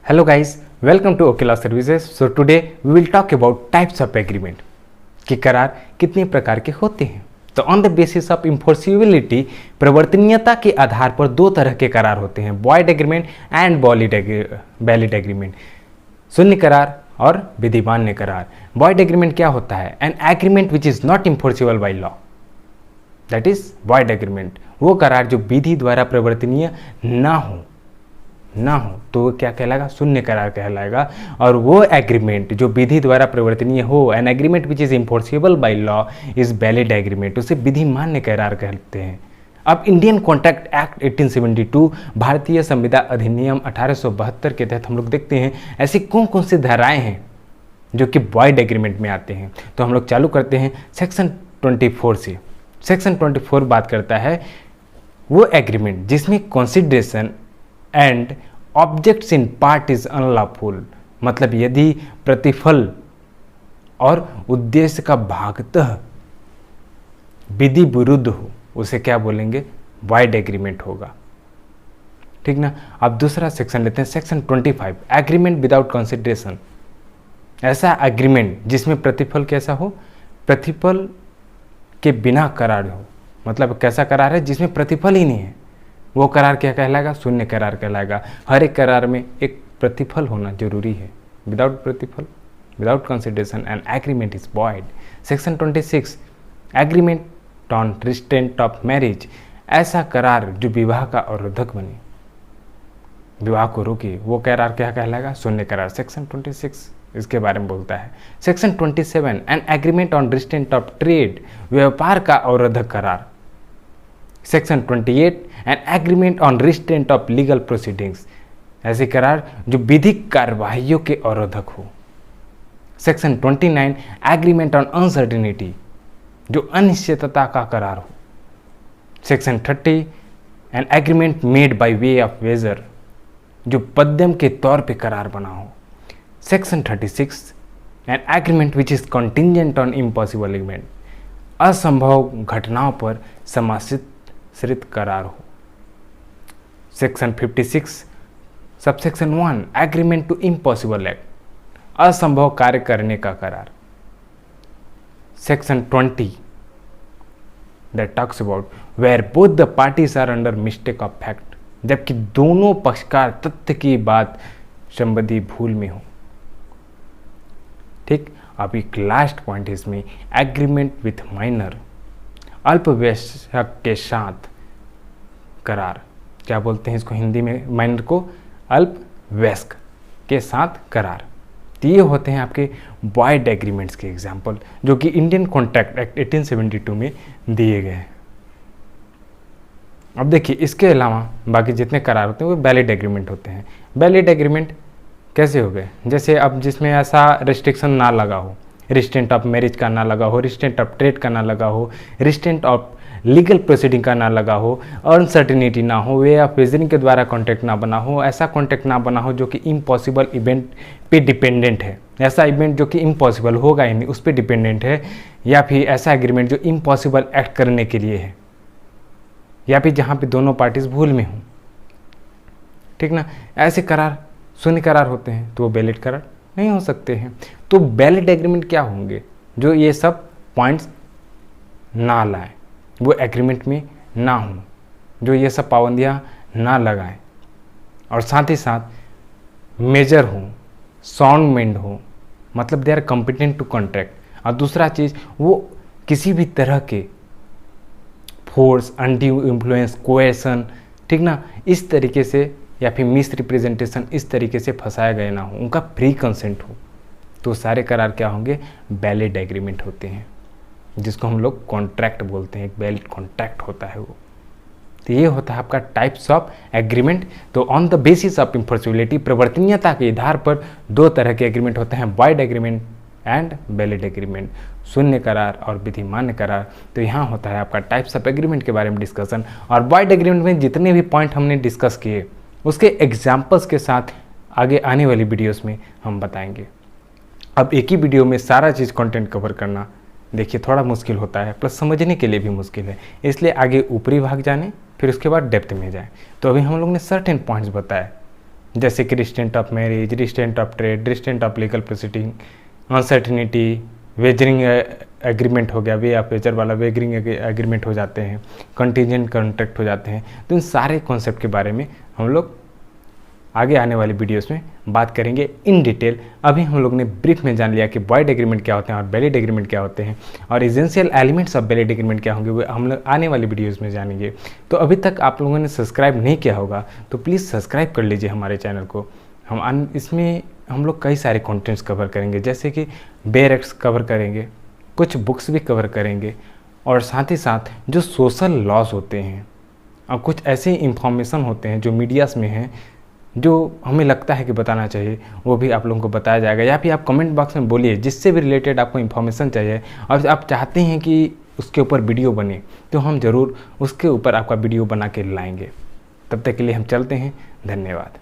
Hello guys, welcome to Okila Services. So today we will talk about types of agreement कि करार कितने प्रकार के होते हैं। तो on the basis of enforceability, प्रवर्तनीयता के आधार पर दो तरह के करार होते हैं, void agreement and valid agreement. शून्य करार और विधिमान्य करार। वॉइड एग्रीमेंट क्या होता है? N agreement which is not enforceable by law, that is void agreement. वो करार जो विधि द्वारा प्रवर्तनीय ना हो तो वो क्या कहलाएगा? शून्य करार कहलाएगा। और वो एग्रीमेंट जो विधि द्वारा प्रवर्तनीय हो, N agreement which is enforceable by law is valid agreement, उसे विधि मान्य करार कहते हैं। अब इंडियन कॉन्ट्रैक्ट एक्ट 1872, भारतीय संविदा अधिनियम 1872 के तहत हम लोग देखते हैं ऐसी कौन कौन सी धाराएं हैं जो कि वॉइड एग्रीमेंट में आते हैं। तो हम लोग चालू करते हैं सेक्शन 24 से। सेक्शन 24 बात करता है वो एग्रीमेंट जिसमें consideration and objects in part is unlawful, मतलब यदि प्रतिफल और उद्देश्य का भागतः विधि विरुद्ध हो, उसे क्या बोलेंगे? वॉइड एग्रीमेंट होगा। ठीक ना। अब दूसरा सेक्शन लेते हैं, सेक्शन 25, एग्रीमेंट विदाउट कंसिडरेशन। ऐसा एग्रीमेंट जिसमें प्रतिफल कैसा हो? प्रतिफल के बिना करार हो, मतलब कैसा करार है जिसमें प्रतिफल ही नहीं है, वो करार क्या कहलाएगा? शून्य करार कहलाएगा। हर एक करार में एक प्रतिफल होना जरूरी है। विदाउट प्रतिफल, without consideration and agreement is void. Section 26, agreement on restraint of marriage. ऐसा करार जो विवाह का अवरोधक बने, विवाह को रोके, वो करार क्या कहलाएगा? शून्य करार। सेक्शन 26 इसके बारे में बोलता है। Section 27, an agreement on restraint of trade, व्यापार का अवरोधक करार। Section 28, an agreement on restraint of legal proceedings, ऐसे करार जो विधिक कार्यवाहियों के अवरोधक हो। सेक्शन 29, एग्रीमेंट ऑन अनसर्टेनिटी, जो अनिश्चितता का करार हो। Section 30, an agreement made by way of wager, जो पद्यम के तौर पे करार बना हो। Section 36, an agreement which is contingent on impossible event, असंभव घटनाओं पर समाश्रित करार हो। Section 56, subsection 1, agreement to impossible act, असंभव कार्य करने का करार। Section 20, that talks about where both the parties are under mistake of fact, जबकि दोनों पक्षकार तथ्य की बात संबंधी भूल में हो। ठीक। अब एक लास्ट पॉइंट है इसमें, एग्रीमेंट विथ माइनर, अल्पवयस्क के साथ करार। क्या बोलते हैं इसको हिंदी में? माइनर को अल्पवयस्क के साथ करार। तो ये होते हैं आपके वॉइड एग्रीमेंट्स के एग्जाम्पल, जो कि इंडियन कॉन्ट्रैक्ट एक्ट 1872 में दिए गए हैं। अब देखिए, इसके अलावा बाकी जितने करार होते हैं वो वैलिड एग्रीमेंट होते हैं। वैलिड एग्रीमेंट कैसे हो गए? जैसे अब जिसमें ऐसा रिस्ट्रिक्शन ना लगा हो, रिस्ट्रेंट ऑफ मैरिज का ना लगा हो, रिस्ट्रेंट ऑफ ट्रेड का ना लगा हो, रिस्ट्रेंट ऑफ लीगल प्रोसीडिंग का ना लगा हो, अनसर्टेनिटी ना हो, वे ऑफ वेजरिंग के द्वारा कॉन्ट्रैक्ट ना बना हो, ऐसा कॉन्ट्रैक्ट ना बना हो जो कि इम्पॉसिबल इवेंट पे डिपेंडेंट है, ऐसा इवेंट जो कि इम्पॉसिबल होगा ही नहीं उस पर डिपेंडेंट है, या फिर ऐसा एग्रीमेंट जो इम्पॉसिबल एक्ट करने के लिए है, या फिर जहाँ पे दोनों पार्टीज भूल में हों। ठीक ना। ऐसे करार शून्य करार होते हैं, तो वो वैलिड करार नहीं हो सकते हैं। तो वैलिड एग्रीमेंट क्या होंगे? जो ये सब पॉइंट्स ना लाएं, वो एग्रीमेंट में ना हो, जो ये सब पाबंदियाँ ना लगाएं, और साथ ही साथ मेजर हो, साउंड माइंड हो, मतलब they are competent to contract. और दूसरा चीज़, वो किसी भी तरह के फोर्स, अनड्यू इन्फ्लुएंस, कोएशन, ठीक ना, इस तरीके से या फिर मिस रिप्रेजेंटेशन इस तरीके से फंसाया गया ना हो, उनका फ्री कंसेंट हो, तो सारे करार क्या होंगे? वैलिड एग्रीमेंट होते हैं, जिसको हम लोग कॉन्ट्रैक्ट बोलते हैं। एक वैलिड कॉन्ट्रैक्ट होता है वो। तो ये होता है आपका टाइप्स ऑफ एग्रीमेंट। तो on the basis of enforceability, प्रवर्तनीयता के आधार पर दो तरह के एग्रीमेंट होते हैं, void agreement and valid agreement, शून्य करार और विधिमान्य करार। तो यहाँ होता है आपका टाइप्स ऑफ एग्रीमेंट के बारे में डिस्कशन। और वॉइड एग्रीमेंट में जितने भी पॉइंट हमने डिस्कस किए उसके एग्जाम्पल्स के साथ आगे आने वाली वीडियोस में हम बताएंगे। अब एक ही वीडियो में सारा चीज़ कंटेंट कवर करना देखिए थोड़ा मुश्किल होता है, प्लस समझने के लिए भी मुश्किल है, इसलिए आगे ऊपरी भाग जाने फिर उसके बाद डेप्थ में जाएं। तो अभी हम लोग ने सर्टेन पॉइंट्स बताए जैसे कि restraint of marriage, restraint of trade, restraint of legal proceeding, uncertainty, wagering agreement हो गया, वे ऑफ वेजर वाला वेजरिंग एग्रीमेंट हो जाते हैं, कंटीजेंट कॉन्ट्रैक्ट हो जाते हैं। तो इन सारे कॉन्सेप्ट के बारे में हम लोग आगे आने वाले वीडियोस में बात करेंगे इन डिटेल। अभी हम लोग ने ब्रीफ में जान लिया कि वॉइड एग्रीमेंट क्या होते हैं और वैलिड एग्रीमेंट क्या होते हैं, और essential elements of valid agreement क्या होंगे वो हम लोग आने वाले वीडियोस में जानेंगे। तो अभी तक आप लोगों ने सब्सक्राइब नहीं किया होगा तो प्लीज़ सब्सक्राइब कर लीजिए हमारे चैनल को। इसमें हम लोग कई सारे कंटेंट्स कवर करेंगे, जैसे कि बेयर एक्ट्स कवर करेंगे, कुछ बुक्स भी कवर करेंगे, और साथ ही साथ जो सोशल लॉज होते हैं और कुछ ऐसे इंफॉर्मेशन होते हैं जो मीडियाज़ में हैं जो हमें लगता है कि बताना चाहिए, वो भी आप लोगों को बताया जाएगा। या फिर आप कमेंट बॉक्स में बोलिए जिससे भी रिलेटेड आपको इन्फॉर्मेशन चाहिए और आप चाहते हैं कि उसके ऊपर वीडियो बने, तो हम ज़रूर उसके ऊपर आपका वीडियो बना के लाएंगे। तब तक के लिए हम चलते हैं, धन्यवाद।